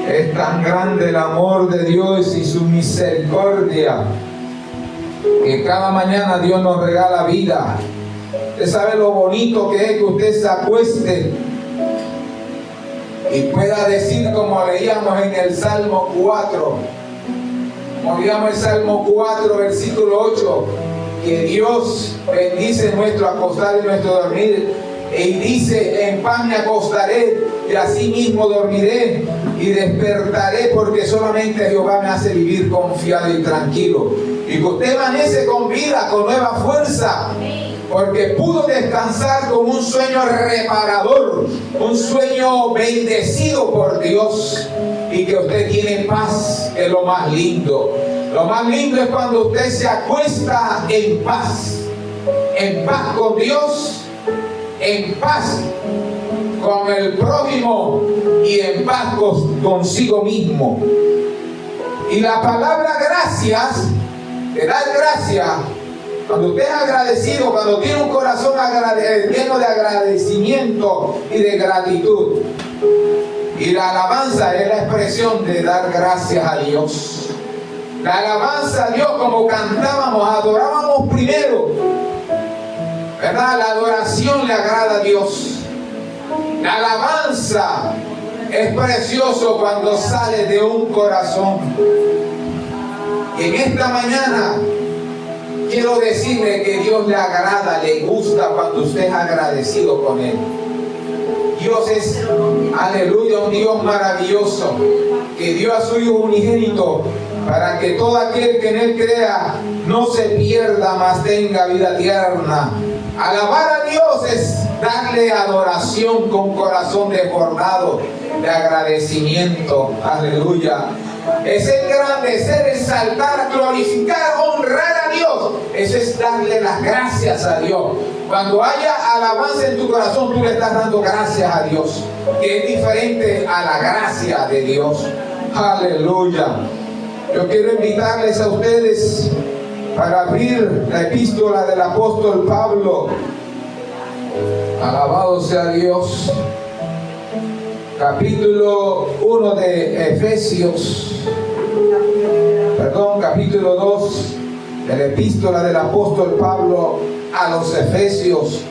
Es tan grande el amor de Dios y su misericordia que cada mañana Dios nos regala vida. Usted sabe lo bonito que es que usted se acueste y pueda decir, como leíamos en el Salmo 4, como leíamos el Salmo 4, versículo 8, que Dios bendice nuestro acostar y nuestro dormir, y dice: en paz me acostaré y así mismo dormiré y despertaré, porque solamente Jehová me hace vivir confiado y tranquilo. Y que usted amanece con vida, con nueva fuerza, porque pudo descansar con un sueño reparador, un sueño bendecido por Dios, y que usted tiene paz, que es lo más lindo. Lo más lindo es cuando usted se acuesta en paz con Dios, en paz con el prójimo y en paz consigo mismo. Y la palabra gracias, de dar gracias, cuando usted es agradecido, cuando tiene un corazón lleno de agradecimiento y de gratitud. Y la alabanza es la expresión de dar gracias a Dios. La alabanza a Dios, como cantábamos, adorábamos primero, ¿verdad? La adoración le agrada a Dios. La alabanza es precioso cuando sale de un corazón. Y en esta mañana quiero decirle que Dios le agrada, le gusta cuando usted es agradecido con Él. Dios es, aleluya, un Dios maravilloso, que dio a su Hijo unigénito para que todo aquel que en Él crea no se pierda, mas tenga vida eterna. Alabar a Dios es darle adoración con corazón desbordado de agradecimiento. Aleluya. Es engrandecer, exaltar, glorificar, honrar a Dios. Eso es darle las gracias a Dios. Cuando haya alabanza en tu corazón, tú le estás dando gracias a Dios, que es diferente a la gracia de Dios. Aleluya. Yo quiero invitarles a ustedes para abrir la epístola del apóstol Pablo. Alabado sea Dios. Capítulo 1 de Efesios, capítulo 2 de la epístola del apóstol Pablo a los Efesios.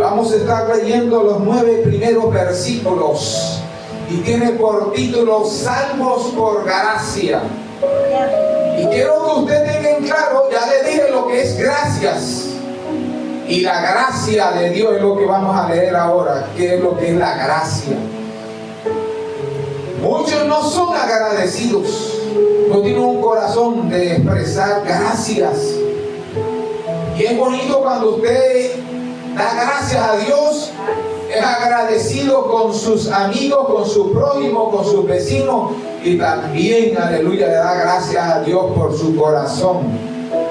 Vamos a estar leyendo los 9 primeros versículos y tiene por título Salvos por gracia. Y quiero que usted tenga en claro, ya le dije lo que es gracias, y la gracia de Dios es lo que vamos a leer ahora. ¿Qué es lo que es la gracia? Muchos no son agradecidos, no tienen un corazón de expresar gracias. Y es bonito cuando usted da gracias a Dios, es agradecido con sus amigos, con su prójimo, con sus vecinos, y también, aleluya, le da gracias a Dios por su corazón.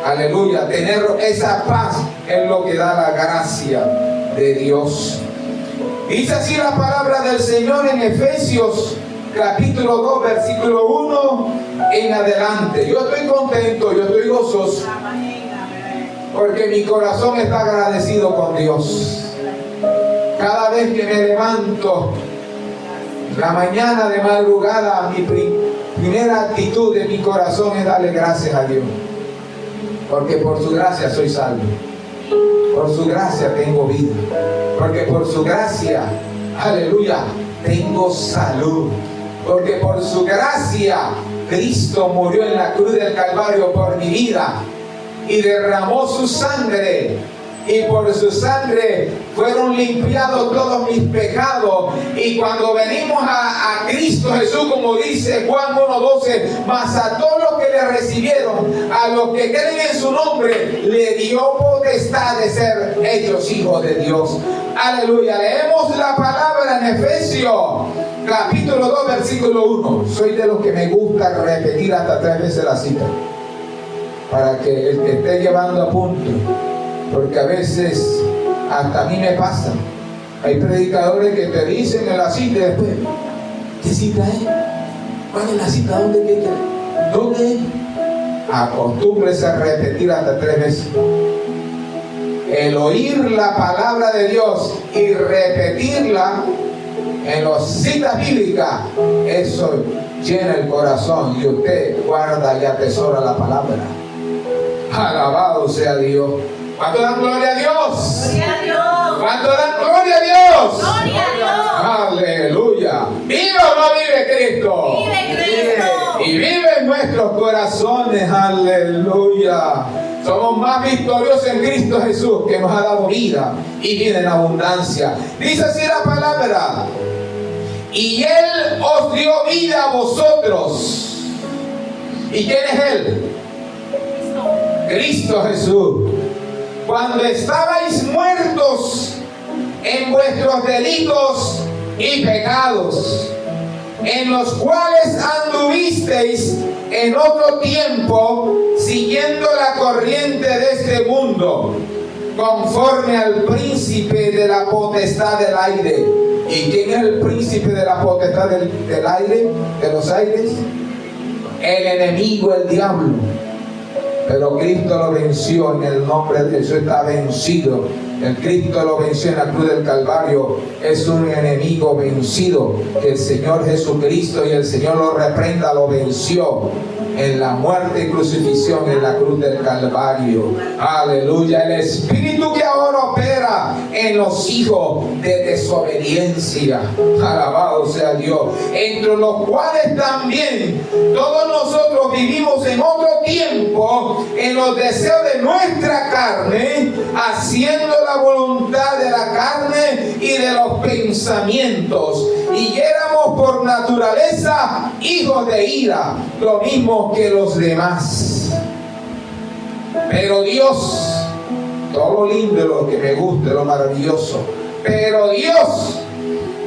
Aleluya, tener esa paz es lo que da la gracia de Dios. Dice así la palabra del Señor en Efesios capítulo 2, versículo 1 en adelante. Yo estoy contento, yo estoy gozoso, porque mi corazón está agradecido con Dios. Cada vez que me levanto la mañana de madrugada, mi primera actitud de mi corazón es darle gracias a Dios, porque por su gracia soy salvo, por su gracia tengo vida, porque por su gracia, aleluya, tengo salud, porque por su gracia Cristo murió en la cruz del Calvario por mi vida y derramó su sangre, y por su sangre fueron limpiados todos mis pecados. Y cuando venimos a Cristo Jesús, como dice Juan 1:12, mas a todos los que le recibieron, a los que creen en su nombre, le dio potestad de ser hechos hijos de Dios. Aleluya. Leemos la palabra en Efesios capítulo 2, versículo 1. Soy de los que me gusta repetir hasta 3 veces la cita, para que el que esté llevando a punto, porque a veces hasta a mí me pasa. Hay predicadores que te dicen en la cita y después, ¿qué cita es? ¿Cuál es la cita? ¿Dónde es? Acostúmbrese a repetir hasta 3 veces. El oír la palabra de Dios y repetirla en las citas bíblicas, eso llena el corazón y usted guarda y atesora la palabra. Alabado sea Dios. ¿Cuánto dan gloria a Dios? Gloria a Dios. ¿Cuánto dan gloria a Dios? Gloria a Dios. Aleluya. ¿Vive o no vive Cristo? Vive Cristo. Y vive en nuestros corazones. Aleluya. Somos más victoriosos en Cristo Jesús, que nos ha dado vida y vida en abundancia. Dice así la palabra: y Él os dio vida a vosotros. ¿Y quién es Él? Cristo Jesús. Cuando estabais muertos en vuestros delitos y pecados, en los cuales anduvisteis en otro tiempo, siguiendo la corriente de este mundo, conforme al príncipe de la potestad del aire. ¿Y quién es el príncipe de la potestad del aire, de los aires? El enemigo, el diablo. Pero Cristo lo venció en el nombre de Jesús, está vencido. El Cristo lo venció en la cruz del Calvario. Es un enemigo vencido que el Señor Jesucristo, y el Señor lo reprenda, lo venció en la muerte y crucifixión en la cruz del Calvario. Aleluya. El espíritu que ahora opera en los hijos de desobediencia, alabado sea Dios, entre los cuales también todos nosotros vivimos en otro tiempo en los deseos de nuestra carne, haciendo la voluntad de la carne y de los pensamientos, y éramos por naturaleza hijos de ira, lo mismo que los demás. Pero Dios, todo lo lindo, lo que me gusta, lo maravilloso, pero Dios,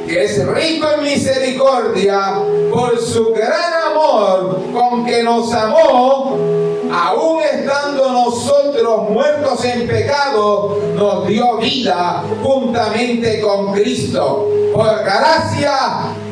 que es rico en misericordia, por su gran amor con que nos amó, aún estando nosotros muertos en pecado, nos dio vida juntamente con Cristo. Por gracia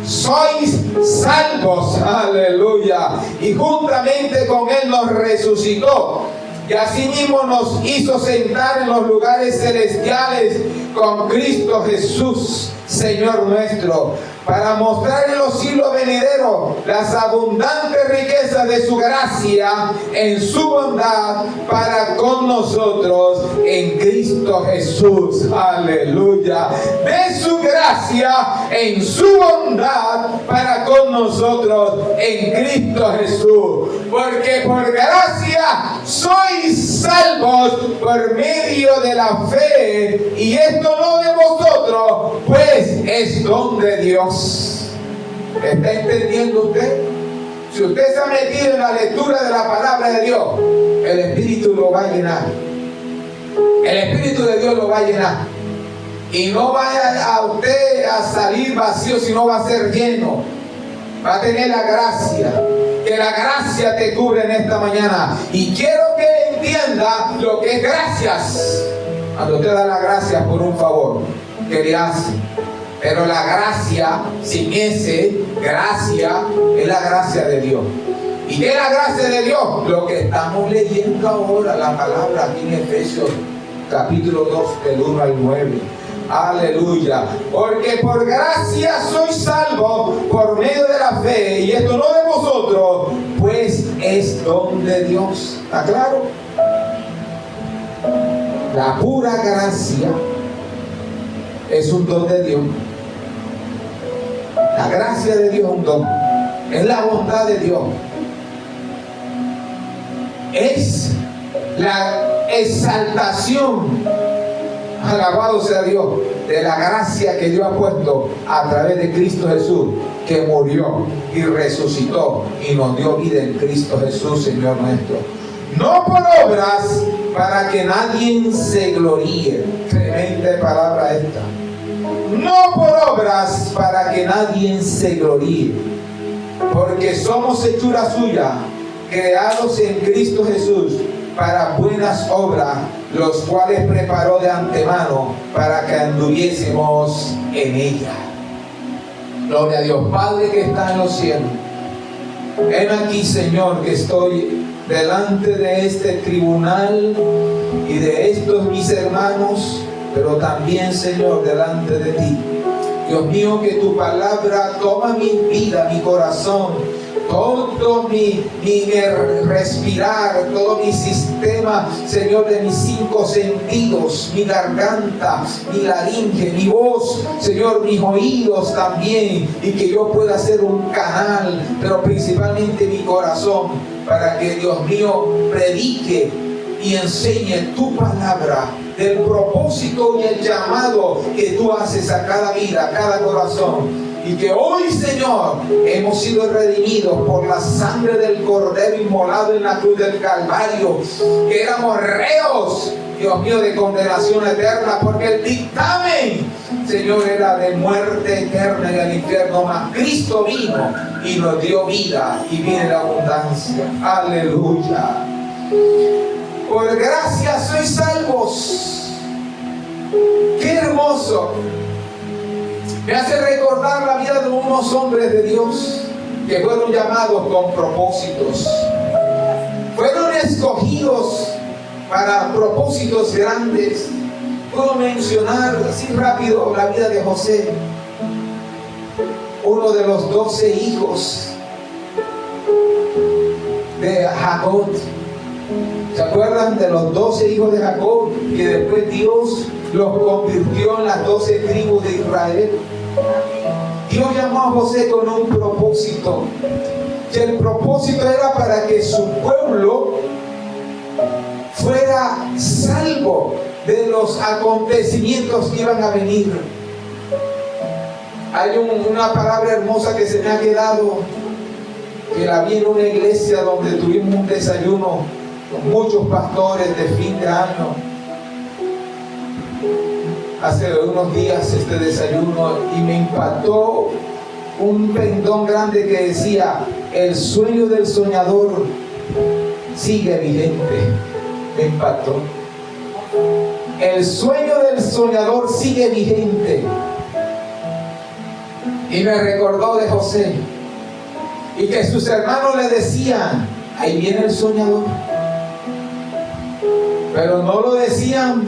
sois salvos, aleluya, y juntamente con Él nos resucitó, y asimismo nos hizo sentar en los lugares celestiales con Cristo Jesús, Señor nuestro, para mostrar en los siglos venideros las abundantes riquezas de su gracia en su bondad para con nosotros en Cristo Jesús. Aleluya. De su gracia en su bondad para con nosotros en Cristo Jesús. Porque por gracia sois salvos por medio de la fe, y esto no de vosotros, pues es don de Dios. ¿Está entendiendo usted? Si usted se ha metido en la lectura de la palabra de Dios, el Espíritu lo va a llenar. El Espíritu de Dios lo va a llenar. Y no va a usted a salir vacío, sino va a ser lleno. Va a tener la gracia. Que la gracia te cubre en esta mañana. Y quiero que entienda lo que es gracias. Cuando usted da la gracia por un favor que le hace. Pero la gracia, sin ese, gracia, es la gracia de Dios. ¿Y qué es la gracia de Dios? Lo que estamos leyendo ahora, la palabra aquí en Efesios capítulo 2, del 1 al 9. Aleluya. Porque por gracia sois salvos por medio de la fe, y esto no de vosotros, pues es don de Dios. ¿Está claro? La pura gracia es un don de Dios. La gracia de Dios es un don. Es la bondad de Dios. Es la exaltación, alabado sea Dios, de la gracia que Dios ha puesto a través de Cristo Jesús, que murió y resucitó y nos dio vida en Cristo Jesús, Señor nuestro. No por obras, para que nadie se gloríe. Tremenda palabra esta. No por obras, para que nadie se gloríe, porque somos hechura suya, creados en Cristo Jesús para buenas obras, los cuales preparó de antemano para que anduviésemos en ella. Gloria a Dios. Padre que está en los cielos, ven aquí, Señor, que estoy delante de este tribunal y de estos mis hermanos, pero también, Señor, delante de ti. Dios mío, que tu palabra toma mi vida, mi corazón, todo mi respirar, todo mi sistema, Señor, de mis 5 sentidos, mi garganta, mi laringe, mi voz, Señor, mis oídos también, y que yo pueda ser un canal, pero principalmente mi corazón, para que, Dios mío, predique y enseñe tu palabra del propósito y el llamado que tú haces a cada vida, a cada corazón. Y que hoy, Señor, hemos sido redimidos por la sangre del Cordero inmolado en la cruz del Calvario, que éramos reos, Dios mío, de condenación eterna, porque el dictamen, Señor, era de muerte eterna en el infierno, mas Cristo vino y nos dio vida y vida en abundancia. Aleluya. Por gracia sois salvos. ¡Qué hermoso! Me hace recordar la vida de unos hombres de Dios que fueron llamados con propósitos. Fueron escogidos para propósitos grandes. Puedo mencionar así rápido la vida de José, uno de los 12 hijos de Jacob. ¿Se acuerdan de los 12 hijos de Jacob? Que después Dios los convirtió en las 12 tribus de Israel. Dios llamó a José con un propósito. Y el propósito era para que su pueblo fuera salvo de los acontecimientos que iban a venir. Hay una palabra hermosa que se me ha quedado, que la vi en una iglesia donde tuvimos un desayuno con muchos pastores de fin de año. Hace unos días este desayuno, y me impactó un pendón grande que decía: el sueño del soñador sigue vigente. Me impactó. El sueño del soñador sigue vigente. Y me recordó de José, y que sus hermanos le decían: ahí viene el soñador. Pero no lo decían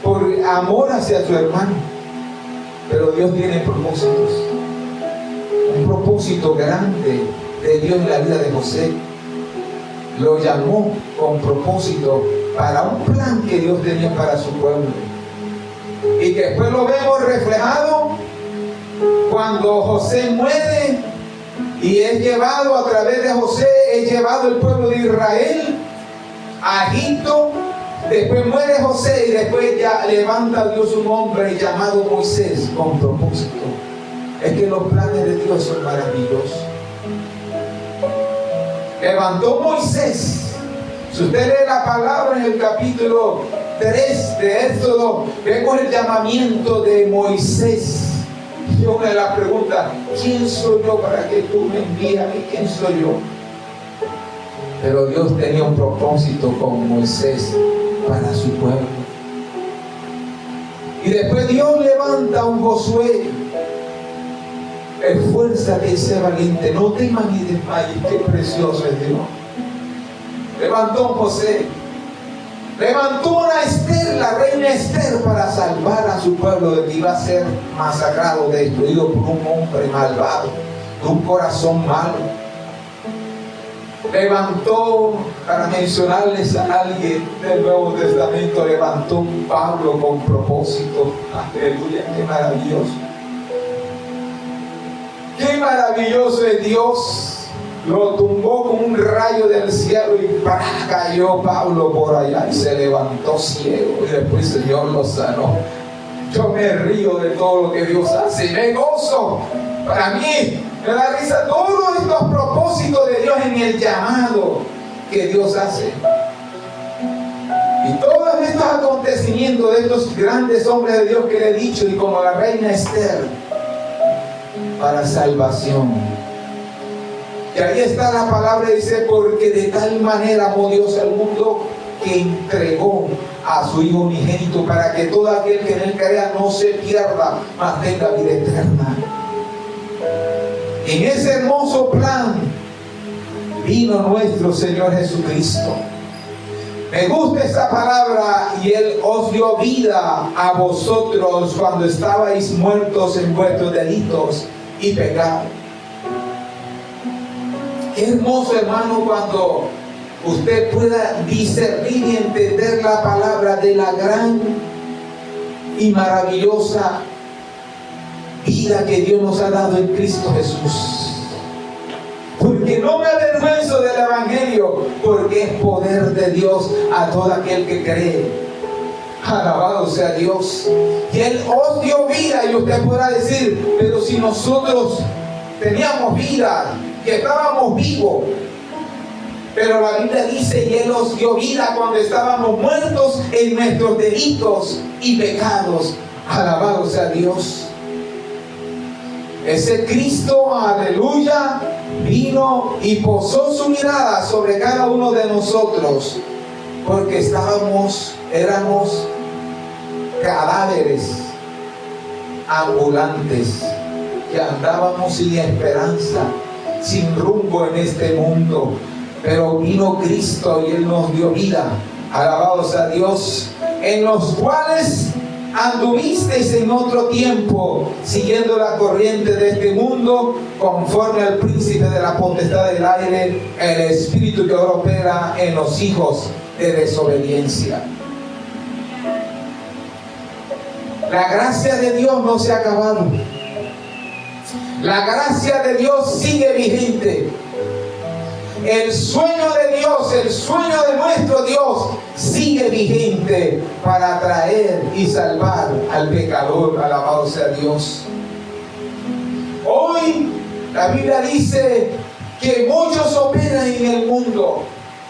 por amor hacia su hermano. Pero Dios tiene propósitos. Un propósito grande de Dios en la vida de José. Lo llamó con propósito para un plan que Dios tenía para su pueblo. Y que después lo vemos reflejado cuando José muere y es llevado, a través de José, es llevado el pueblo de Israel a Egipto. Después muere José y después ya levanta Dios un hombre llamado Moisés con propósito. Es que los planes de Dios son maravillosos. Levantó Moisés. Si usted lee la palabra en el capítulo 3 de Éxodo, vemos el llamamiento de Moisés. Y una de las preguntas: ¿quién soy yo para que tú me envíes a mí? ¿Quién soy yo? Pero Dios tenía un propósito con Moisés para su pueblo. Y después Dios levanta a un Josué. Esfuérzate y sé valiente, no temas ni desmayes. Qué precioso es Dios. Levantó a un José. Levantó una Esther, la reina Esther, para salvar a su pueblo de que iba a ser masacrado, destruido por un hombre malvado, de un corazón malo. Levantó, para mencionarles a alguien del Nuevo Testamento, levantó un Pablo con propósito. Aleluya, qué maravilloso. Qué maravilloso es Dios. Lo tumbó con un rayo del cielo y cayó Pablo por allá y se levantó ciego. Y después el Señor lo sanó. Yo me río de todo lo que Dios hace. Me gozo. Para mí me da risa todos estos propósitos de Dios en el llamado que Dios hace. Y todos estos acontecimientos de estos grandes hombres de Dios que le he dicho, y como la reina Esther, para salvación. Y ahí está la palabra, dice: porque de tal manera amó Dios al mundo que entregó a su Hijo unigénito, para que todo aquel que en él crea no se pierda, mas tenga vida eterna. En ese hermoso plan vino nuestro Señor Jesucristo. Me gusta esta palabra, y Él os dio vida a vosotros cuando estabais muertos en vuestros delitos y pecados. Qué hermoso, hermano, cuando usted pueda discernir y entender la palabra de la gran y maravillosa vida que Dios nos ha dado en Cristo Jesús. Porque no me avergüenzo del Evangelio, porque es poder de Dios a todo aquel que cree. Alabado sea Dios. Y Él os dio vida, y usted podrá decir, pero si nosotros teníamos vida, que estábamos vivos. Pero la Biblia dice, y Él os dio vida cuando estábamos muertos en nuestros delitos y pecados. Alabado sea Dios. Ese Cristo, aleluya, vino y posó su mirada sobre cada uno de nosotros, porque éramos cadáveres ambulantes, que andábamos sin esperanza, sin rumbo en este mundo. Pero vino Cristo y Él nos dio vida. Alabado sea Dios. En los cuales anduvisteis en otro tiempo, siguiendo la corriente de este mundo, conforme al príncipe de la potestad del aire, el espíritu que ahora opera en los hijos de desobediencia. La gracia de Dios no se ha acabado. La gracia de Dios sigue vigente. El sueño de Dios, el sueño de nuestro Dios sigue vigente para traer y salvar al pecador. Alabado sea Dios. Hoy la Biblia dice que muchos operan en el mundo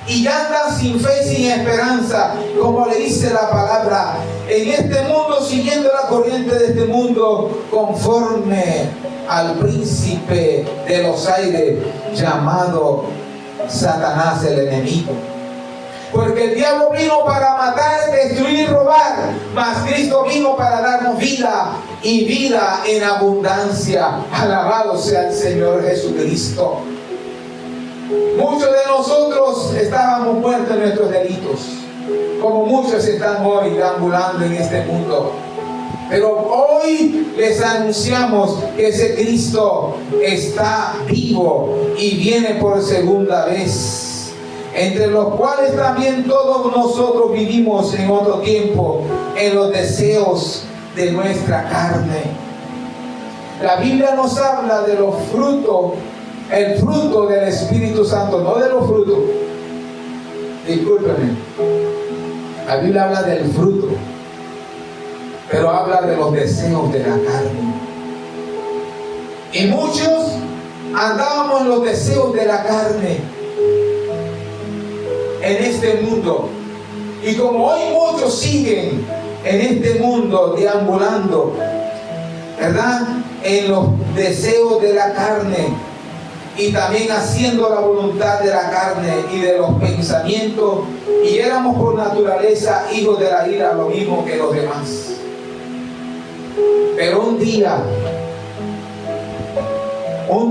y andan sin fe, sin esperanza, como le dice la palabra, en este mundo, siguiendo la corriente de este mundo, conforme al príncipe de los aires, llamado Satanás, el enemigo. Porque el diablo vino para matar, destruir y robar, mas Cristo vino para darnos vida, y vida en abundancia. Alabado sea el Señor Jesucristo. Muchos de nosotros estábamos muertos en nuestros delitos, como muchos están hoy deambulando en este mundo. Pero hoy les anunciamos que ese Cristo está vivo y viene por segunda vez, entre los cuales también todos nosotros vivimos en otro tiempo en los deseos de nuestra carne. La Biblia nos habla de los frutos, el fruto del Espíritu Santo, no de los frutos. Discúlpenme. La Biblia habla del fruto, pero habla de los deseos de la carne. Y muchos andábamos en los deseos de la carne en este mundo. Y como hoy muchos siguen en este mundo deambulando, ¿verdad?, en los deseos de la carne, y también haciendo la voluntad de la carne y de los pensamientos, y éramos por naturaleza hijos de la ira, lo mismo que los demás. Pero un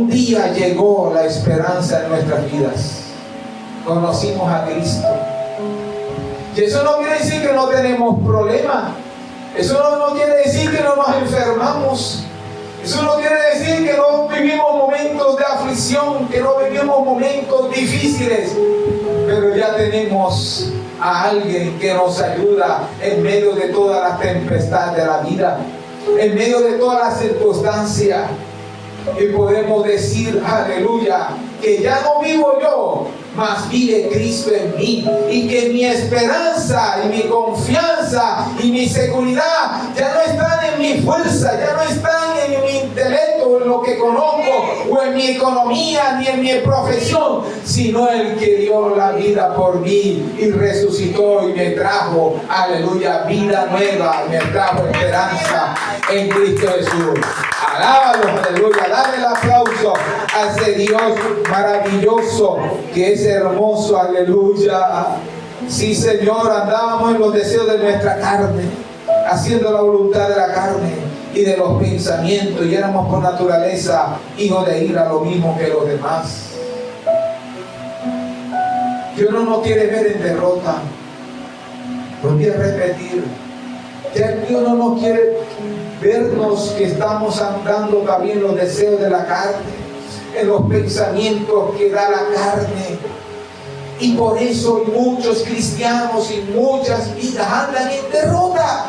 día llegó la esperanza en nuestras vidas. Conocimos a Cristo. Y eso no quiere decir que no tenemos problemas. Eso no quiere decir que no nos enfermamos. Eso no quiere decir que no vivimos momentos de aflicción, que no vivimos momentos difíciles. Pero ya tenemos a alguien que nos ayuda en medio de todas las tempestades de la vida, en medio de todas las circunstancias. Y podemos decir, aleluya, que ya no vivo yo, mas vive Cristo en mí, y que mi esperanza y mi confianza y mi seguridad ya no están en mi fuerza, ya no están en mi intelecto, en lo que conozco, o en mi economía, ni en mi profesión, sino el que dio la vida por mí y resucitó y me trajo, aleluya, vida nueva, me trajo esperanza en Cristo Jesús. Alábalo, aleluya, dale el aplauso a ese Dios maravilloso que es hermoso, aleluya. Sí, Señor, andábamos en los deseos de nuestra carne, haciendo la voluntad de la carne y de los pensamientos, y éramos por naturaleza hijos de ira, lo mismo que los demás. Dios no nos quiere ver en derrota. Volví a repetir, ya Dios no nos quiere vernos que estamos andando también en los deseos de la carne, en los pensamientos que da la carne. Y por eso muchos cristianos y muchas vidas andan en derrota.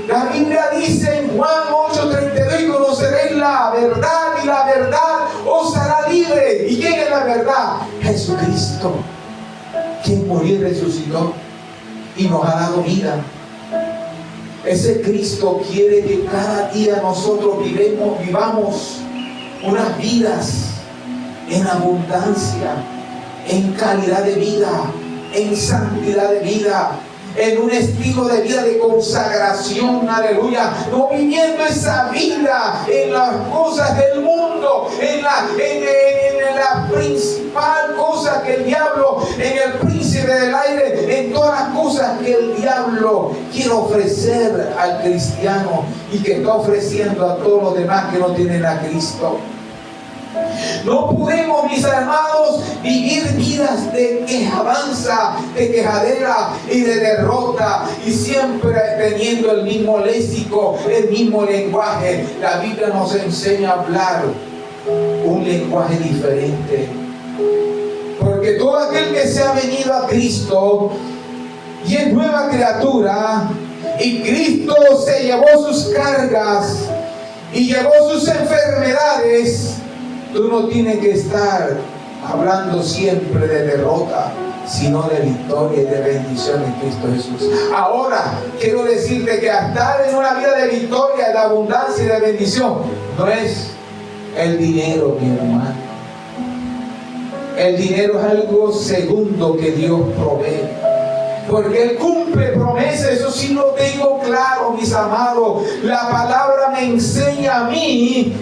La Biblia dice en Juan 8:32: conoceréis la verdad y la verdad os hará libre. ¿Y quién es la verdad? Jesucristo, quien murió y resucitó y nos ha dado vida. Ese Cristo quiere que cada día nosotros vivamos unas vidas en abundancia, en calidad de vida, en santidad de vida, en un estilo de vida de consagración, aleluya, no viviendo esa vida en las cosas del mundo, en la principal cosa que el diablo, en el príncipe del aire, en todas las cosas que el diablo quiere ofrecer al cristiano y que está ofreciendo a todos los demás que no tienen a Cristo. No podemos, mis hermanos, vivir vidas de quejanza, de quejadera y de derrota, y siempre teniendo el mismo léxico, el mismo lenguaje. La Biblia nos enseña a hablar un lenguaje diferente, porque todo aquel que se ha venido a Cristo y es nueva criatura, y Cristo se llevó sus cargas y llevó sus enfermedades. Tú no tienes que estar hablando siempre de derrota, sino de victoria y de bendición en Cristo Jesús. Ahora, quiero decirte que estar en una vida de victoria, de abundancia y de bendición, no es el dinero, mi hermano. El dinero es algo segundo que Dios provee, porque Él cumple promesas. Eso sí lo tengo claro, mis amados. La palabra me enseña a mí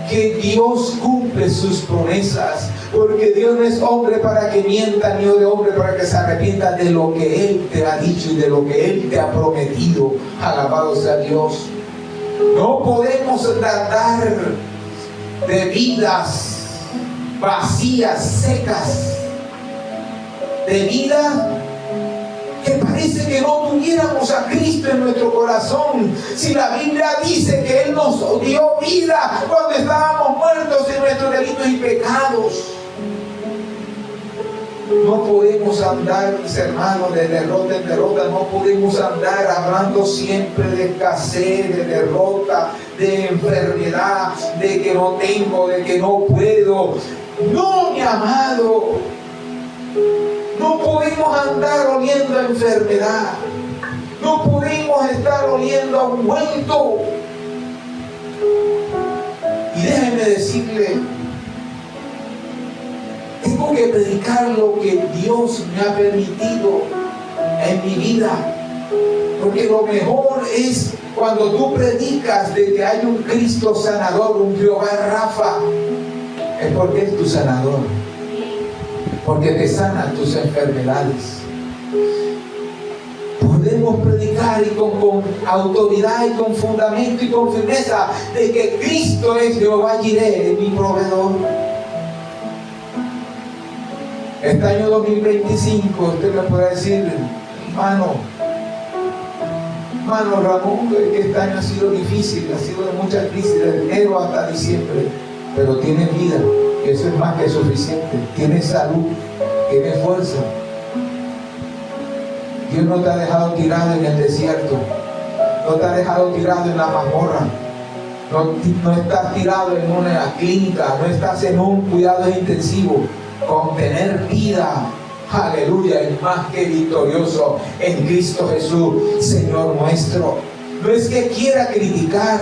que Dios cumple sus promesas, porque Dios no es hombre para que mienta, ni de hombre para que se arrepienta de lo que Él te ha dicho y de lo que Él te ha prometido. Alabado sea Dios. No podemos tratar de vidas vacías, secas, de vida que parece que no tuviéramos a Cristo en nuestro corazón. Si la Biblia dice que Él nos dio vida cuando estábamos muertos en nuestros delitos y pecados. No podemos andar, mis hermanos, de derrota en derrota. No podemos andar hablando siempre de escasez, de derrota, de enfermedad, de que no tengo, de que no puedo. No, mi amado. No podemos andar oliendo a enfermedad. No podemos estar oliendo a ungüento. Y déjeme decirle, tengo que predicar lo que Dios me ha permitido en mi vida. Porque lo mejor es cuando tú predicas de que hay un Cristo sanador, un Jehová Rafa. Es porque es tu sanador, porque te sanan tus enfermedades. Podemos predicar y con autoridad y con fundamento y con firmeza de que Cristo es Jehová Jireh, mi proveedor. Este año 2025 usted me puede decir, hermano Ramón, que este año ha sido difícil, ha sido de mucha crisis, de enero hasta diciembre, pero tienes vida, y eso es más que suficiente. Tienes salud, tienes fuerza. Dios no te ha dejado tirado en el desierto, no te ha dejado tirado en la mazmorra, no estás tirado en una clínica, no estás en un cuidado intensivo. Con tener vida, aleluya, es más que victorioso en Cristo Jesús, Señor nuestro. No es que quiera criticar,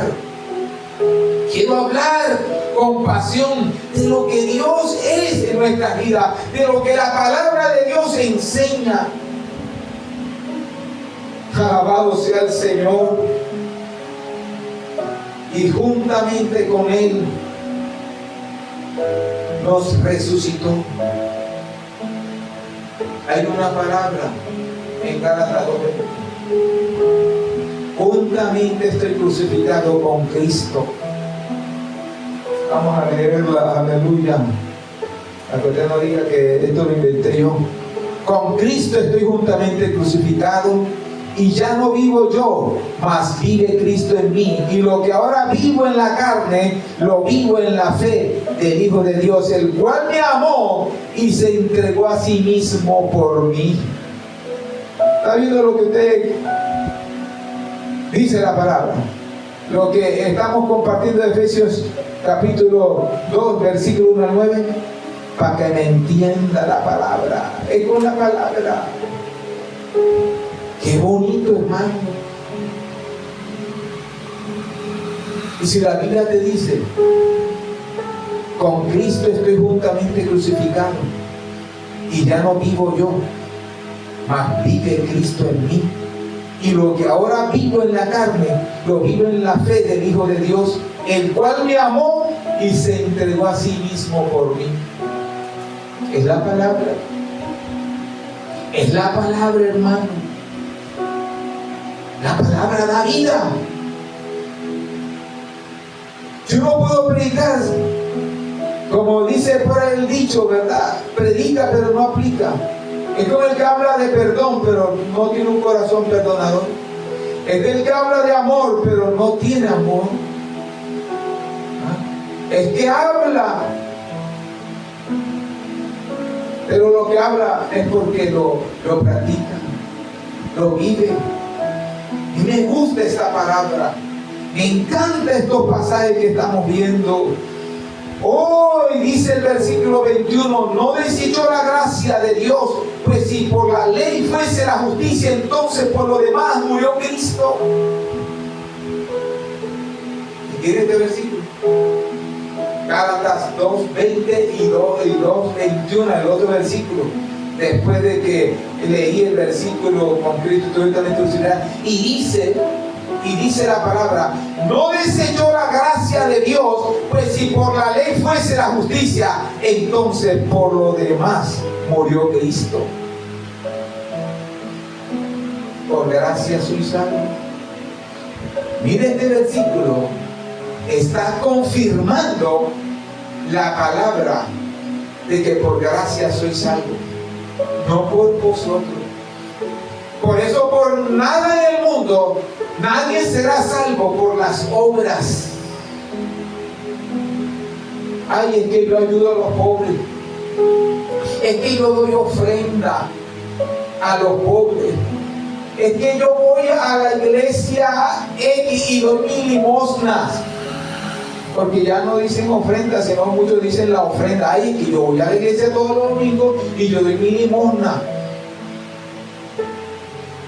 quiero hablar con pasión de lo que Dios es en nuestra vida, de lo que la palabra de Dios enseña. Alabado sea el Señor. Y juntamente con Él nos resucitó. Hay una palabra en Gálatas 2:20. Juntamente estoy crucificado con Cristo. Vamos a leerla, aleluya. Para que usted no diga que esto lo inventé yo. Con Cristo estoy juntamente crucificado, y ya no vivo yo, mas vive Cristo en mí. Y lo que ahora vivo en la carne, lo vivo en la fe del Hijo de Dios, el cual me amó y se entregó a sí mismo por mí. ¿Está viendo lo que usted dice la palabra? Lo que estamos compartiendo de Efesios capítulo 2, versículo 1 al 9, para que me entienda la palabra. Es con la palabra. Qué bonito, hermano. Y si la Biblia te dice, con Cristo estoy juntamente crucificado, y ya no vivo yo, mas vive Cristo en mí. Y lo que ahora vivo en la carne, lo vivo en la fe del Hijo de Dios, el cual me amó y se entregó a sí mismo por mí. Es la palabra. Es la palabra, hermano. La palabra da vida. Yo no puedo predicar, como dice por ahí el dicho, ¿verdad? Predica pero no aplica. Es como el que habla de perdón pero no tiene un corazón perdonador. Es el que habla de amor pero no tiene amor. Es que habla, pero lo que habla es porque lo practica, lo vive. Y me gusta esta palabra. Me encantan estos pasajes que estamos viendo. Hoy dice el versículo 21, no desechó la gracia de Dios, pues si por la ley fuese la justicia, entonces por lo demás murió Cristo. ¿Y quiere este versículo? Gálatas 2:20 y 2:21, el otro versículo. Después de que leí el versículo con Cristo totalmente crucificado, y dice la palabra, no desechó la gracia de Dios, pues si por la ley fuese la justicia, entonces por lo demás murió Cristo. Por gracia soy salvo. Mire este versículo, está confirmando la palabra de que por gracia soy salvo, no por vosotros. Por eso por nada en el mundo nadie será salvo por las obras. Ay, es que yo ayudo a los pobres, es que yo doy ofrenda a los pobres, es que yo voy a la iglesia X y doy mis limosnas. Porque ya no dicen ofrenda, sino muchos dicen la ofrenda. Ay, que yo voy a la iglesia todos los domingos y yo doy mi limosna.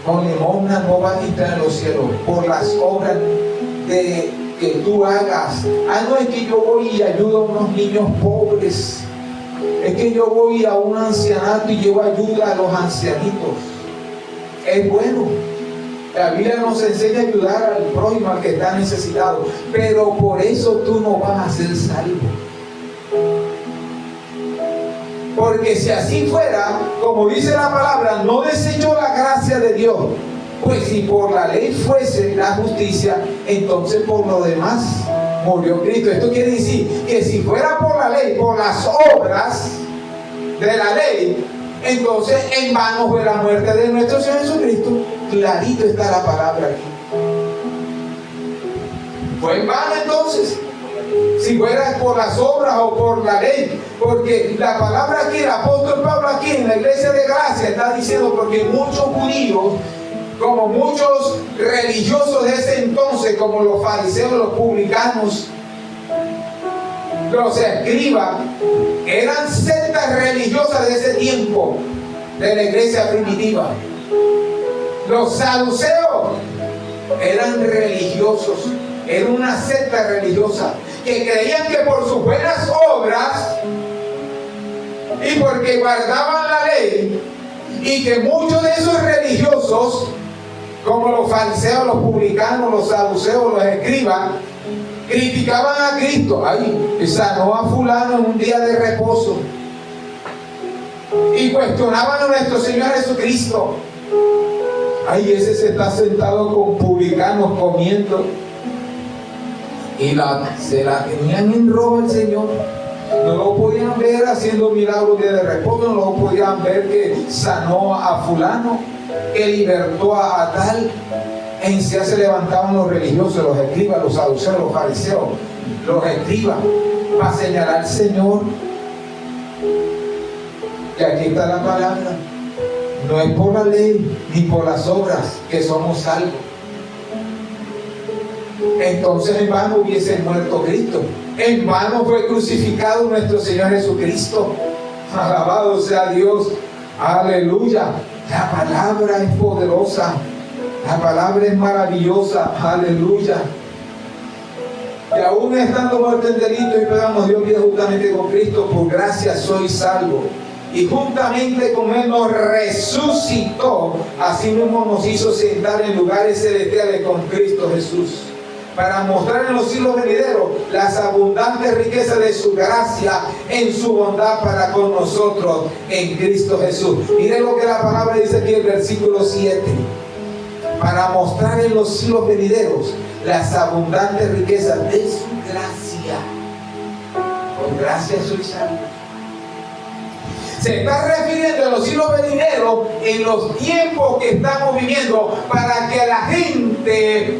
Con limosna no vas a entrar en los cielos por las obras que tú hagas. Ah, no, es que yo voy y ayudo a unos niños pobres. Es que yo voy a un ancianato y llevo ayuda a los ancianitos. Es bueno. La Biblia nos enseña a ayudar al prójimo, al que está necesitado. Pero por eso tú no vas a ser salvo. Porque si así fuera, como dice la palabra, no desechó la gracia de Dios. Pues si por la ley fuese la justicia, entonces por lo demás murió Cristo. Esto quiere decir que si fuera por la ley, por las obras de la ley, entonces en vano fue la muerte de nuestro Señor Jesucristo. Clarito está la palabra aquí. Fue en vano entonces, si fuera por las obras o por la ley, porque la palabra aquí, el apóstol Pablo aquí en la iglesia de Gracia está diciendo, porque muchos judíos, como muchos religiosos de ese entonces, como los fariseos, los publicanos, los escribas, eran sectas religiosas de ese tiempo, de la iglesia primitiva. Los saduceos eran religiosos, era una secta religiosa que creían que por sus buenas obras y porque guardaban la ley, y que muchos de esos religiosos, como los fariseos, los publicanos, los saduceos, los escribas, criticaban a Cristo. Ay, sanó a fulano en un día de reposo, y cuestionaban a nuestro Señor Jesucristo. Ay, ese se está sentado con publicanos comiendo, y se la tenían en robo al Señor. No lo podían ver. ver haciendo milagros de reposo, no podían ver que sanó a fulano, que libertó a tal. En sí se levantaban los religiosos, los escribas, los saduceos, los fariseos, los escribas, para señalar al Señor. Y aquí está la palabra. No es por la ley ni por las obras que somos salvos. Entonces en vano hubiese muerto Cristo. En vano fue crucificado nuestro Señor Jesucristo. Alabado sea Dios. Aleluya. La palabra es poderosa. La palabra es maravillosa. Aleluya. Y aún estando muerto en delito y pecado, Dios vive juntamente con Cristo. Por gracia soy salvo. Y juntamente con Él nos resucitó. Así mismo nos hizo sentar en lugares celestiales con Cristo Jesús, para mostrar en los siglos venideros las abundantes riquezas de su gracia en su bondad para con nosotros en Cristo Jesús. Miren lo que la palabra dice aquí en el versículo 7. Para mostrar en los siglos venideros las abundantes riquezas de su gracia. Por gracia soy salvo. Se está refiriendo a los siglos venideros en los tiempos que estamos viviendo, para que la gente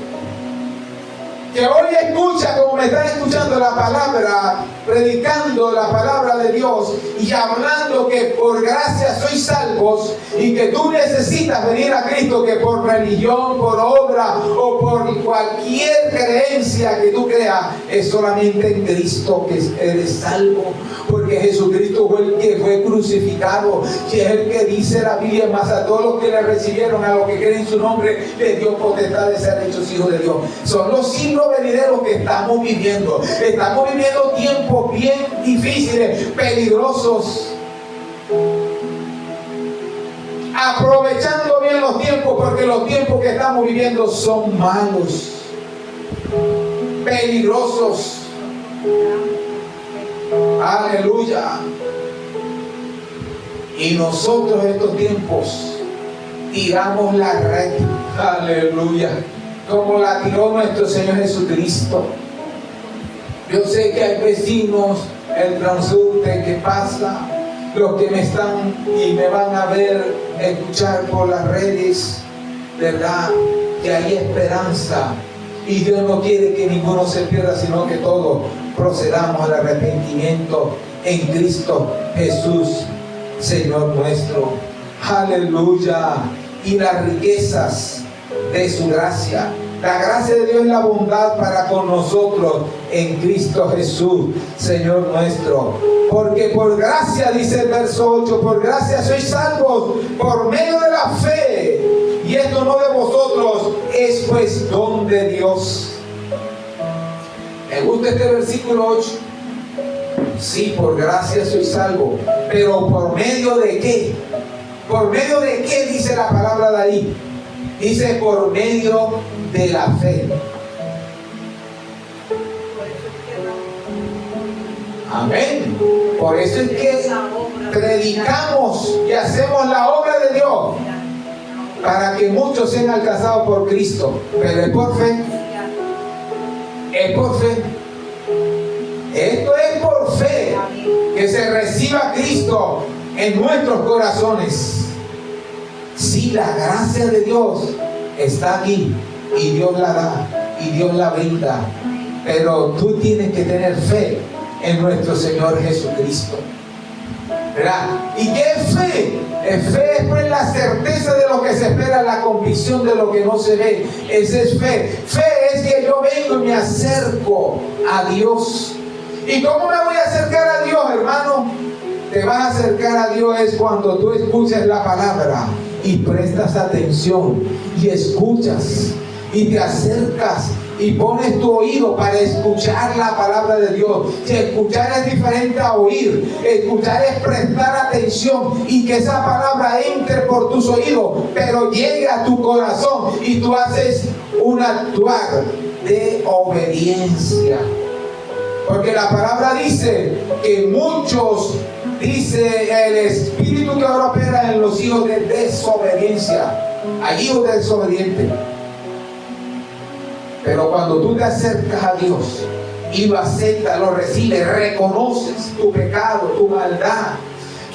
que hoy escucha, como me están escuchando la palabra, predicando la palabra de Dios y hablando que por gracia sois salvos, y que tú necesitas venir a Cristo, que por religión, por obra o por cualquier creencia que tú creas, es solamente en Cristo que eres salvo, porque Jesucristo fue el que fue crucificado, que es el que dice la Biblia: más a todos los que le recibieron, a los que creen en su nombre, les dio potestad de ser hechos hijos de Dios. Son los siglos venideros que estamos viviendo. Estamos viviendo tiempos bien difíciles, peligrosos, aprovechando bien los tiempos, porque los tiempos que estamos viviendo son malos, peligrosos. Aleluya. Y nosotros estos tiempos tiramos la red, aleluya, como la tiró nuestro Señor Jesucristo. Yo sé que hay vecinos, el transurte que pasa, los que me están y me van a ver, escuchar por las redes, ¿verdad? Que hay esperanza, y Dios no quiere que ninguno se pierda, sino que todos procedamos al arrepentimiento en Cristo Jesús, Señor nuestro. Aleluya. Y las riquezas de su gracia. La gracia de Dios es la bondad para con nosotros en Cristo Jesús, Señor nuestro. Porque por gracia, dice el verso 8, por gracia sois salvos por medio de la fe. Y esto no de vosotros, es pues don de Dios. ¿Me gusta este versículo 8? Sí, por gracia soy salvo. Pero ¿por medio de qué? ¿Por medio de qué dice la palabra de ahí? Dice por medio de la fe. Amén. Por eso es que predicamos y hacemos la obra de Dios, para que muchos sean alcanzados por Cristo. Pero es por fe. Es por fe. Esto es por fe, que se reciba a Cristo en nuestros corazones. Sí, la gracia de Dios está aquí, y Dios la da, y Dios la brinda. Pero tú tienes que tener fe en nuestro Señor Jesucristo, ¿verdad? ¿Y qué es fe? Fe es pues la certeza de lo que se espera, la convicción de lo que no se ve. Esa es fe. Fe es que yo vengo y me acerco a Dios. ¿Y cómo me voy a acercar a Dios, hermano? Te vas a acercar a Dios es cuando tú escuches la palabra y prestas atención y escuchas y te acercas y pones tu oído para escuchar la palabra de Dios. Si escuchar es diferente a oír, escuchar es prestar atención y que esa palabra entre por tus oídos, pero llegue a tu corazón y tú haces un actuar de obediencia. Porque la palabra dice que muchos, dice el espíritu que ahora opera en los hijos de desobediencia. Hay hijos desobedientes. Pero cuando tú te acercas a Dios y lo aceptas, lo recibes, reconoces tu pecado, tu tu maldad,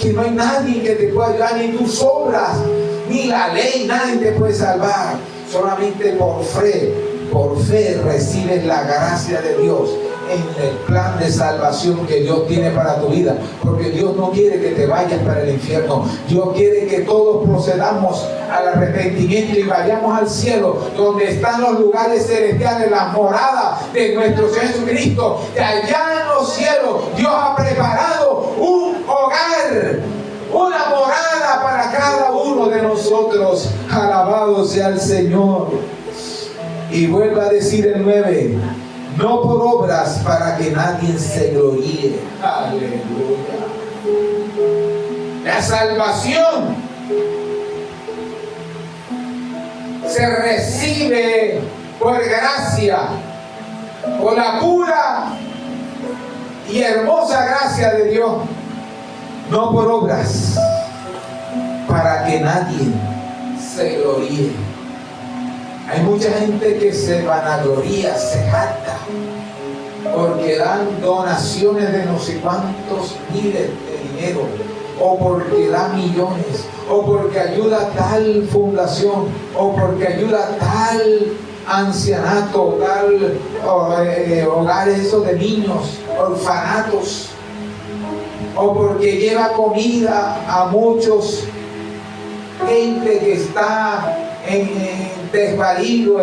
que no hay nadie que te pueda ayudar, ni tus obras, ni la ley, nadie te puede salvar. Solamente por fe recibes la gracia de Dios en el plan de salvación que Dios tiene para tu vida, porque Dios no quiere que te vayas para el infierno. Dios quiere que todos procedamos al arrepentimiento y vayamos al cielo, donde están los lugares celestiales, las moradas de nuestro Señor Jesucristo. Y allá en los cielos Dios ha preparado un hogar, una morada para cada uno de nosotros. Alabado sea el Señor. Y vuelvo a decir el 9: no por obras, para que nadie se gloríe. Aleluya. La salvación se recibe por gracia, por la pura y hermosa gracia de Dios, no por obras, para que nadie se gloríe. Hay mucha gente que se vanagloria, se jacta, porque dan donaciones de no sé cuántos miles de dinero, o porque da millones, o porque ayuda a tal fundación, o porque ayuda a tal ancianato, tal hogares esos de niños, orfanatos, o porque lleva comida a muchos, gente que está en desvalido,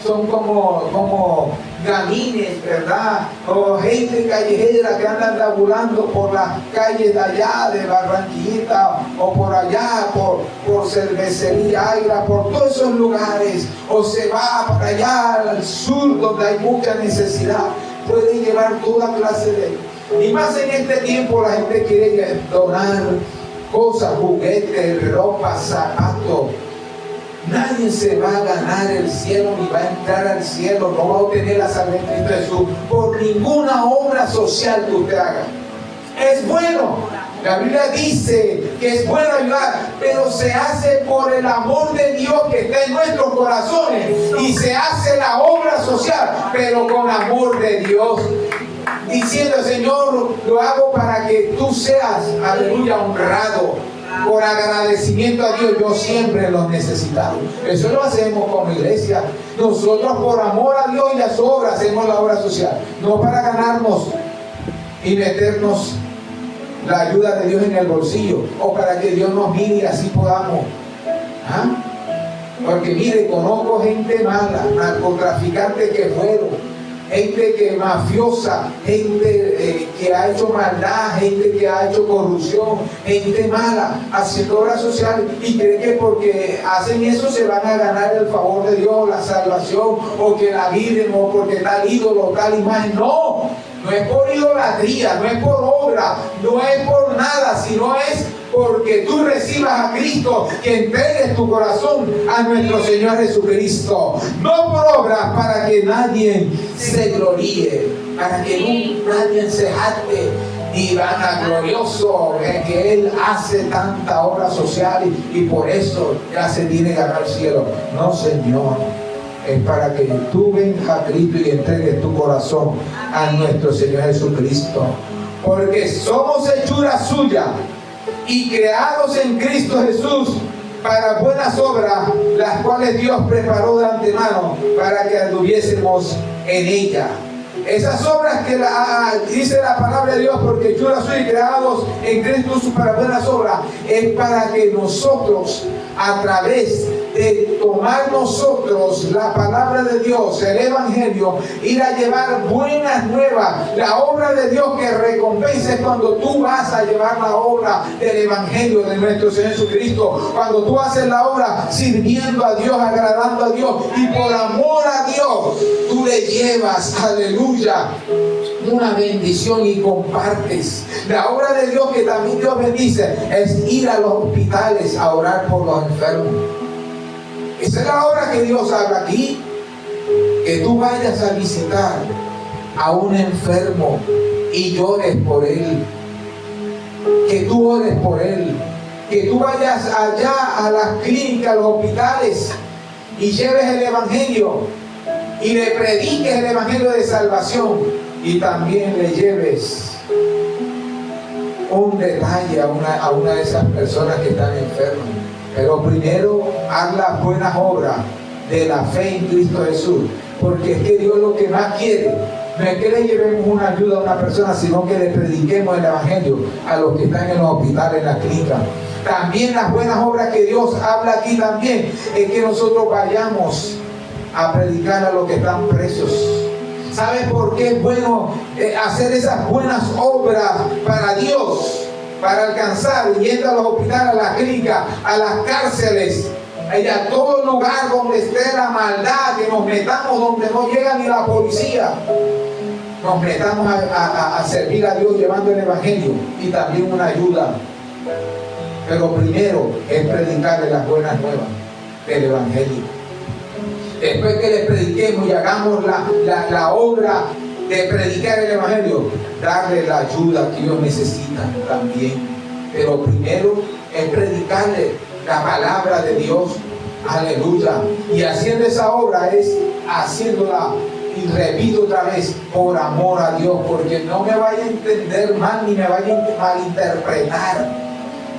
son como gamines, ¿verdad? O gente callejera que andan deambulando por las calles de allá de Barranquillita, o por allá por Cervecería Águila, por todos esos lugares, o se va para allá al sur donde hay mucha necesidad. Puede llevar toda clase de... Y más en este tiempo la gente quiere donar cosas, juguetes, ropa, zapatos. Nadie se va a ganar el cielo ni va a entrar al cielo, no va a obtener la salvación en Cristo Jesús por ninguna obra social que usted haga. Es bueno, la Biblia dice que es bueno ayudar, pero se hace por el amor de Dios que está en nuestros corazones, y se hace la obra social, pero con amor de Dios, diciendo: Señor, lo hago para que tú seas, aleluya, honrado. Por agradecimiento a Dios, yo siempre lo necesitado. Eso lo hacemos como iglesia. Nosotros por amor a Dios y a su obra hacemos la obra social, no para ganarnos y meternos la ayuda de Dios en el bolsillo, o para que Dios nos mire y así podamos. Porque mire, conozco gente mala, narcotraficantes que fueron, gente que mafiosa, gente que ha hecho maldad, gente que ha hecho corrupción, gente mala, haciendo obras sociales, y creen que porque hacen eso se van a ganar el favor de Dios, la salvación, o que la viven, o porque tal ídolo, tal imagen. No, no es por idolatría, no es por obra, no es por nada, sino es porque tú recibas a Cristo, que entregues tu corazón a nuestro Señor Jesucristo. No por obras, para que nadie se gloríe, para que nadie se jacte y vanaglorioso que Él hace tanta obra social y por eso ya se tiene que ganar el cielo. No, Señor. Es para que tú vengas a Cristo y entregues tu corazón a nuestro Señor Jesucristo. Porque somos hechura suya y creados en Cristo Jesús para buenas obras, las cuales Dios preparó de antemano para que anduviésemos en ella. Esas obras que dice la palabra de Dios, porque hechura suya y creados en Cristo Jesús para buenas obras, es para que nosotros, a través de tomar nosotros la palabra de Dios, el Evangelio, ir a llevar buenas nuevas, la obra de Dios que recompensa es cuando tú vas a llevar la obra del Evangelio de nuestro Señor Jesucristo, cuando tú haces la obra sirviendo a Dios, agradando a Dios, y por amor a Dios tú le llevas, aleluya, una bendición y compartes. La obra de Dios que también Dios bendice es ir a los hospitales a orar por los enfermos. Esa es la obra que Dios habla aquí, que tú vayas a visitar a un enfermo y llores por él, que tú ores por él, que tú vayas allá a las clínicas, a los hospitales y lleves el Evangelio y le prediques el Evangelio de salvación, y también le lleves un detalle a una de esas personas que están enfermas. Pero primero, haz las buenas obras de la fe en Cristo Jesús. Porque es que Dios lo que más quiere no es que le llevemos una ayuda a una persona, sino que le prediquemos el Evangelio a los que están en los hospitales, en la clínica. También las buenas obras que Dios habla aquí también es que nosotros vayamos a predicar a los que están presos. ¿Sabes por qué es bueno hacer esas buenas obras para Dios? Para alcanzar, yendo a los hospitales, a las clínicas, a las cárceles, a todo lugar donde esté la maldad, que nos metamos donde no llega ni la policía. Nos metamos a servir a Dios llevando el Evangelio y también una ayuda. Pero primero es predicarle las buenas nuevas del Evangelio. Después que les prediquemos y hagamos la obra de predicar el Evangelio, darle la ayuda que ellos necesitan también. Pero primero es predicarle la palabra de Dios. Aleluya. Y haciendo esa obra es haciéndola, y repito otra vez, por amor a Dios, porque no me vaya a entender mal ni me vaya a malinterpretar.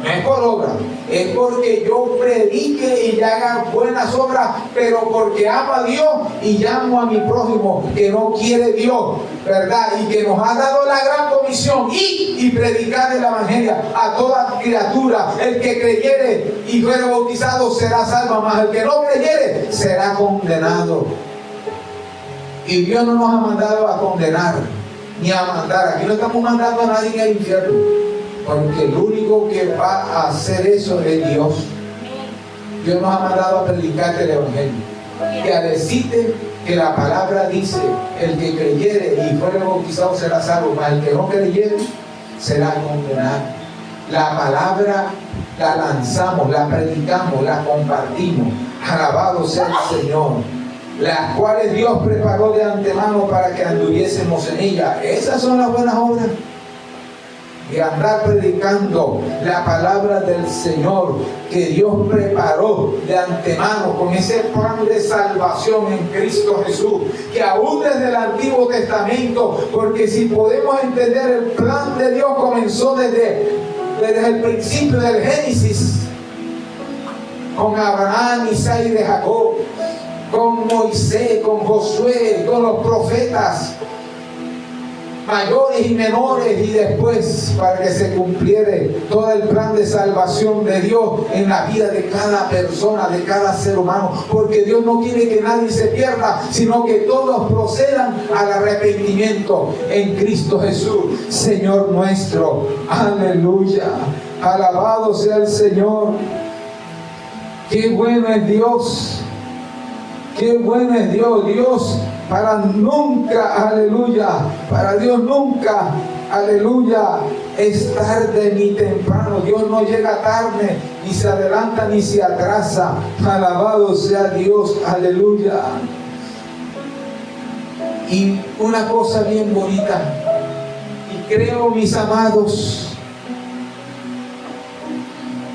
No es por obra, es porque yo predique y haga buenas obras, pero porque amo a Dios y llamo a mi prójimo que no quiere Dios, ¿verdad? Y que nos ha dado la gran comisión y predicar el Evangelio a toda criatura. El que creyere y fuere bautizado será salvo, mas el que no creyere será condenado. Y Dios no nos ha mandado a condenar ni a mandar. Aquí no estamos mandando a nadie al infierno, porque el único que va a hacer eso es Dios. Dios nos ha mandado a predicar el Evangelio y a decirte que la palabra dice: el que creyere y fuere bautizado será salvo, mas el que no creyere será condenado. La palabra la lanzamos, la predicamos, la compartimos. Alabado sea el Señor. Las cuales Dios preparó de antemano para que anduviésemos en ella. Esas son las buenas obras. Y andar predicando la palabra del Señor que Dios preparó de antemano con ese plan de salvación en Cristo Jesús, que aún desde el Antiguo Testamento, porque si podemos entender, el plan de Dios comenzó desde el principio del Génesis, con Abraham, Isaac y Jacob, con Moisés, con Josué, con los profetas mayores y menores, y después para que se cumpliera todo el plan de salvación de Dios en la vida de cada persona, de cada ser humano, porque Dios no quiere que nadie se pierda, sino que todos procedan al arrepentimiento en Cristo Jesús, Señor nuestro. Aleluya, alabado sea el Señor. Qué bueno es Dios, qué bueno es Dios. Dios para nunca, aleluya, para Dios nunca, aleluya, es tarde ni temprano. Dios no llega tarde, ni se adelanta ni se atrasa. Alabado sea Dios, aleluya. Y una cosa bien bonita, y creo, mis amados,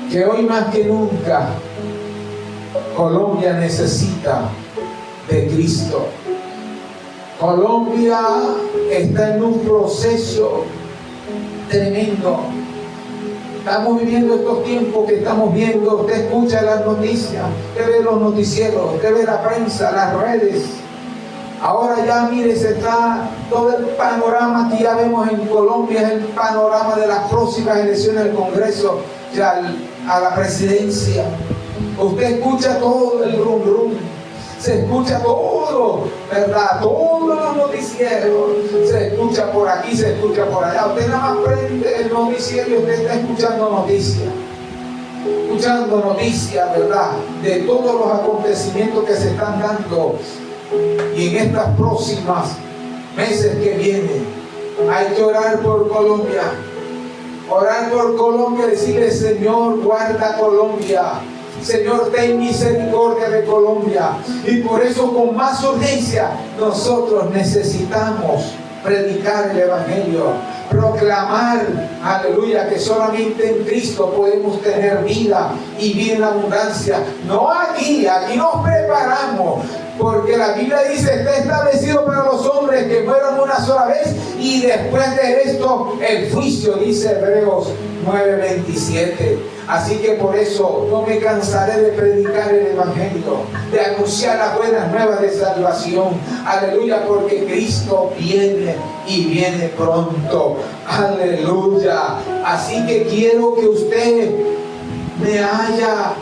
que hoy más que nunca Colombia necesita de Cristo. Colombia está en un proceso tremendo. Estamos viviendo estos tiempos que estamos viendo. Usted escucha las noticias, usted ve los noticieros, usted ve la prensa, las redes. Ahora ya, mire, se está todo el panorama que ya vemos en Colombia, es el panorama de las próximas elecciones del Congreso, ya a la presidencia. Usted escucha todo el rum rum, se escucha todo, ¿verdad? Todos los noticieros, se escucha por aquí, se escucha por allá. Usted nada más prende el noticiero y usted está escuchando noticias, ¿verdad? De todos los acontecimientos que se están dando. Y en estas próximas meses que vienen, hay que orar por Colombia. Orar por Colombia, decirle: Señor, guarda Colombia. Señor, ten misericordia de Colombia. Y por eso, con más urgencia, nosotros necesitamos predicar el Evangelio, proclamar, aleluya, que solamente en Cristo podemos tener vida y vida en abundancia. No aquí nos preparamos. porque la Biblia dice, está establecido para los hombres que mueran una sola vez y después de esto el juicio, dice Hebreos 9:27. Así que por eso no me cansaré de predicar el evangelio, de anunciar las buenas nuevas de salvación. Aleluya, porque Cristo viene y viene pronto. Aleluya. Así que quiero que usted me haya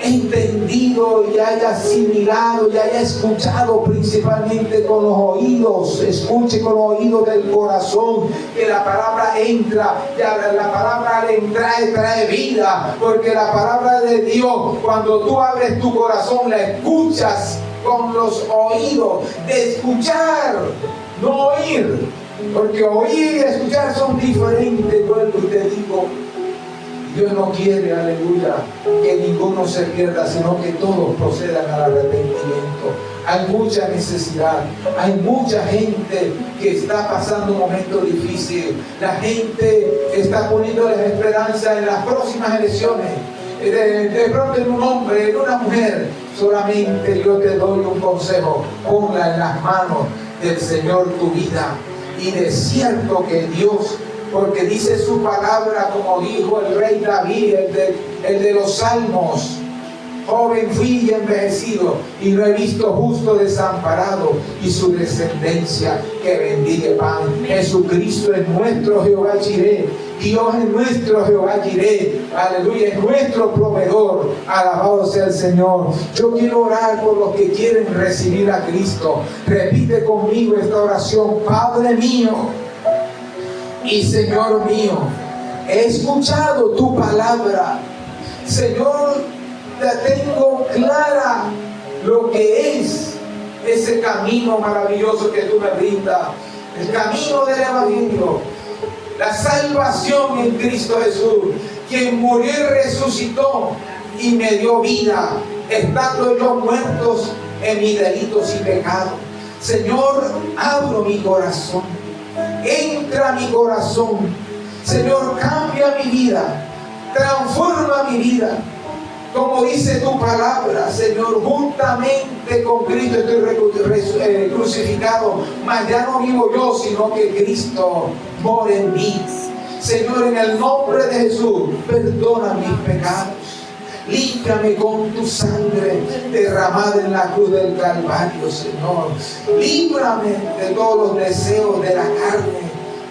entendido y haya asimilado y haya escuchado principalmente con los oídos. Escuche con los oídos del corazón, que la palabra entra, ya la palabra al entrar trae vida, porque la palabra de Dios, cuando tú abres tu corazón, la escuchas con los oídos. De escuchar, no oír, porque oír y escuchar son diferentes. Vuelvo y te digo, Dios no quiere, aleluya, que ninguno se pierda, sino que todos procedan al arrepentimiento. Hay mucha necesidad, hay mucha gente que está pasando un momento difícil. La gente está poniendo la esperanza en las próximas elecciones. De pronto en un hombre, en una mujer. Solamente yo te doy un consejo: ponla en las manos del Señor tu vida. Y de cierto que Dios, porque dice su palabra, como dijo el rey David, el de los salmos: joven fui y envejecido, y no he visto justo desamparado, y su descendencia que bendiga pan. Jesucristo es nuestro Jehová Jireh. Dios es nuestro Jehová Jireh. Aleluya, es nuestro proveedor. Alabado sea el Señor. Yo quiero orar por los que quieren recibir a Cristo. Repite conmigo esta oración: Padre mío y Señor mío, he escuchado tu palabra. Señor, la tengo clara lo que es ese camino maravilloso que tú me brindas, el camino del evangelio, la salvación en Cristo Jesús, quien murió y resucitó y me dio vida, estando yo muertos en mis delitos y pecados. Señor, abro mi corazón, entra a mi corazón. Señor, cambia mi vida, transforma mi vida. Como dice tu palabra, Señor, juntamente con Cristo estoy crucificado, mas ya no vivo yo, sino que Cristo mora en mí. Señor, en el nombre de Jesús, perdona mis pecados. Límpiame con tu sangre derramada en la cruz del Calvario, Señor. Líbrame de todos los deseos de la carne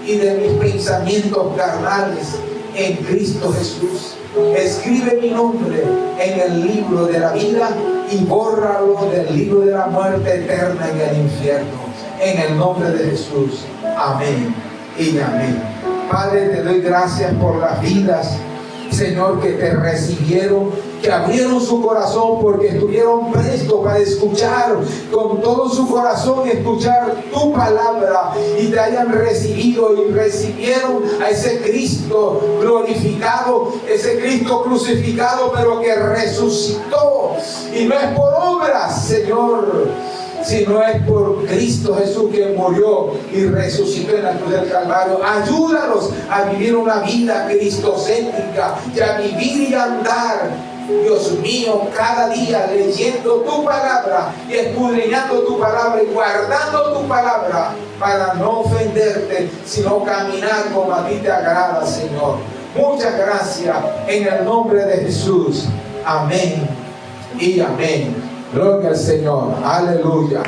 y de mis pensamientos carnales en Cristo Jesús. Escribe mi nombre en el libro de la vida y bórralo del libro de la muerte eterna en el infierno. En el nombre de Jesús. Amén y amén. Padre, te doy gracias por las vidas, Señor, que te recibieron, que abrieron su corazón porque estuvieron prestos para escuchar con todo su corazón, escuchar tu palabra, y te hayan recibido y recibieron a ese Cristo glorificado, ese Cristo crucificado, pero que resucitó. Y no es por obras, Señor, sino es por Cristo Jesús, que murió y resucitó en la cruz del Calvario. Ayúdanos a vivir una vida cristocéntrica y a vivir y andar, Dios mío, cada día leyendo tu palabra y escudriñando tu palabra y guardando tu palabra, para no ofenderte, sino caminar como a ti te agrada, Señor. Muchas gracias en el nombre de Jesús. Amén y amén. Gloria al Señor. Aleluya.